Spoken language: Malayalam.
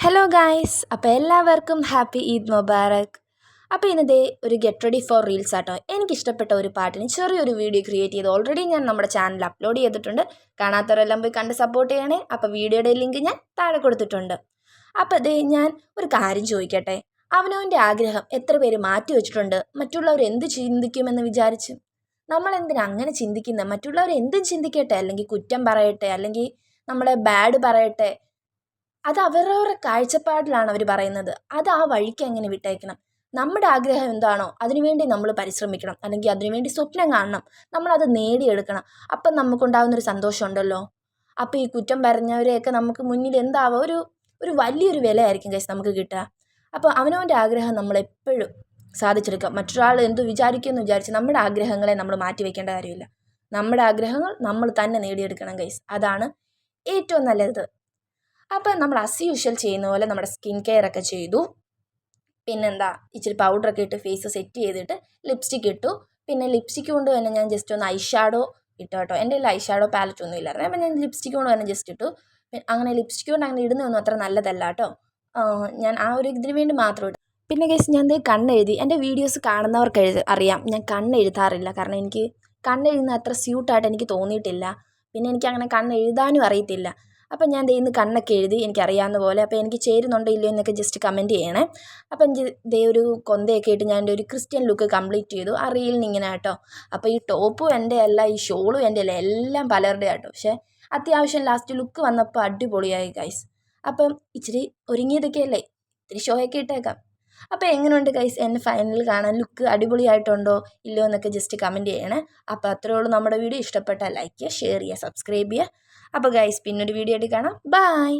ഹലോ ഗായ്സ്, അപ്പോൾ എല്ലാവർക്കും ഹാപ്പി ഈദ് മുബാറക്. അപ്പോൾ ഇന്നത്തെ ഒരു ഗെറ്റ് റെഡി ഫോർ റീൽസ് ആട്ടോ. എനിക്കിഷ്ടപ്പെട്ട ഒരു പാട്ടിന് ചെറിയൊരു വീഡിയോ ക്രിയേറ്റ് ചെയ്ത് ഓൾറെഡി ഞാൻ നമ്മുടെ ചാനലിൽ അപ്ലോഡ് ചെയ്തിട്ടുണ്ട്. കാണാത്തവരെല്ലാം പോയി കണ്ട് സപ്പോർട്ട് ചെയ്യണേ. അപ്പോൾ വീഡിയോയുടെ ലിങ്ക് ഞാൻ താഴെ കൊടുത്തിട്ടുണ്ട്. അപ്പോൾ ഞാൻ ഒരു കാര്യം ചോദിക്കട്ടെ. അവനവൻ്റെ ആഗ്രഹം എത്ര പേര് മാറ്റി വെച്ചിട്ടുണ്ട് മറ്റുള്ളവർ എന്ത് ചിന്തിക്കുമെന്ന് വിചാരിച്ച്? നമ്മളെന്തിനാ അങ്ങനെ ചിന്തിക്കുന്നത്? മറ്റുള്ളവർ എന്തും ചിന്തിക്കട്ടെ, അല്ലെങ്കിൽ കുറ്റം പറയട്ടെ, അല്ലെങ്കിൽ നമ്മളെ ബാഡ് പറയട്ടെ, അത് അവരവരുടെ കാഴ്ചപ്പാടിലാണ് അവർ പറയുന്നത്. അത് ആ വഴിക്ക് അങ്ങനെ വിട്ടേക്കണം. നമ്മുടെ ആഗ്രഹം എന്താണോ അതിനുവേണ്ടി നമ്മൾ പരിശ്രമിക്കണം, അല്ലെങ്കിൽ അതിനുവേണ്ടി സ്വപ്നം കാണണം, നമ്മളത് നേടിയെടുക്കണം. അപ്പം നമുക്കുണ്ടാകുന്നൊരു സന്തോഷമുണ്ടല്ലോ. അപ്പോൾ ഈ കുറ്റം പറഞ്ഞവരെയൊക്കെ നമുക്ക് മുന്നിൽ എന്താവുക, ഒരു വലിയൊരു വിലയായിരിക്കും ഗൈസ് നമുക്ക് കിട്ടുക. അപ്പോൾ അവനവൻ്റെ ആഗ്രഹം നമ്മളെപ്പോഴും സാധിച്ചെടുക്കുക. മറ്റൊരാൾ എന്ത് വിചാരിക്കുമെന്ന് വിചാരിച്ച് നമ്മുടെ ആഗ്രഹങ്ങളെ നമ്മൾ മാറ്റി വയ്ക്കേണ്ട കാര്യമില്ല. നമ്മുടെ ആഗ്രഹങ്ങൾ നമ്മൾ തന്നെ നേടിയെടുക്കണം ഗൈസ്. അതാണ് ഏറ്റവും നല്ലത്. അപ്പം നമ്മൾ ആസ് യൂഷ്വൽ ചെയ്യുന്ന പോലെ നമ്മുടെ സ്കിൻ കെയർ ഒക്കെ ചെയ്തു. പിന്നെന്താ, ഇച്ചിരി പൗഡറൊക്കെ ഇട്ട് ഫേസ് സെറ്റ് ചെയ്തിട്ട് ലിപ്സ്റ്റിക്ക് ഇട്ടു. പിന്നെ ലിപ്സ്റ്റിക്ക് കൊണ്ട് തന്നെ ഞാൻ ജസ്റ്റ് ഒന്ന് ഐ ഷാഡോ ഇട്ടു കേട്ടോ. എൻ്റെ കയ്യിൽ ഐ ഷാഡോ പാലറ്റ് ഒന്നും ഇല്ലായിരുന്നു. അപ്പം ഞാൻ ലിപ്സ്റ്റിക്ക് കൊണ്ട് തന്നെ ജസ്റ്റ് ഇട്ടു. അങ്ങനെ ലിപ്സ്റ്റിക്ക് കൊണ്ട് അങ്ങനെ ഇടുന്നതൊന്നും അത്ര നല്ലതല്ല കേട്ടോ. ഞാൻ ആ ഒരു ഇതിന് വേണ്ടി മാത്രം ഇട്ടു. പിന്നെ ഗൈസ്, ഞാൻ കണ്ണെഴുതി. എൻ്റെ വീഡിയോസ് കാണുന്നവർക്ക് അറിയാം, ഞാൻ കണ്ണെഴുതാറില്ല. കാരണം എനിക്ക് കണ്ണെഴുതുന്ന അത്ര സ്യൂട്ടായിട്ട് എനിക്ക് തോന്നിയിട്ടില്ല. പിന്നെ എനിക്ക് അങ്ങനെ കണ്ണെഴുതാനും അറിയത്തില്ല. അപ്പം ഞാൻ ഇന്ന് കണ്ണൊക്കെ എഴുതി എനിക്കറിയാവുന്ന പോലെ. അപ്പോൾ എനിക്ക് ചേരുന്നുണ്ടോ ഇല്ലയോ എന്നൊക്കെ ജസ്റ്റ് കമൻറ്റ് ചെയ്യണേ. അപ്പം എനിക്ക് ഒരു കൊന്തയൊക്കെ ഇട്ട് ഞാൻ എൻ്റെ ഒരു ക്രിസ്ത്യൻ ലുക്ക് കംപ്ലീറ്റ് ചെയ്തു. ആ റീലിന് ഇങ്ങനെ കേട്ടോ. അപ്പോൾ ഈ ടോപ്പും എൻ്റെ അല്ല, ഈ ഷോളും എൻ്റെ അല്ല, എല്ലാം പലരുടെ കേട്ടോ. പക്ഷേ അത്യാവശ്യം ലാസ്റ്റ് ലുക്ക് വന്നപ്പോൾ അടിപൊളിയായി ഗൈസ്. അപ്പം ഇച്ചിരി ഒരുങ്ങിയതൊക്കെ അല്ലേ, ഇത്തിരി ഷോയൊക്കെ ഇട്ടേക്കാം. അപ്പോൾ എങ്ങനെയുണ്ട് ഗൈസ്, എന്നെ ഫൈനൽ കാണാൻ ലുക്ക് അടിപൊളിയായിട്ടുണ്ടോ ഇല്ലയോ എന്നൊക്കെ ജസ്റ്റ് കമൻറ്റ് ചെയ്യണേ. അപ്പോൾ അത്രേ ഉള്ളൂ. നമ്മുടെ വീഡിയോ ഇഷ്ടപ്പെട്ടാൽ ലൈക്ക് ചെയ്യുക, ഷെയർ ചെയ്യുക, സബ്സ്ക്രൈബ് ചെയ്യുക. അപ്പോൾ ഗൈസ്, പിന്നൊരു വീഡിയോ ആയിട്ട് കാണാം. ബൈ.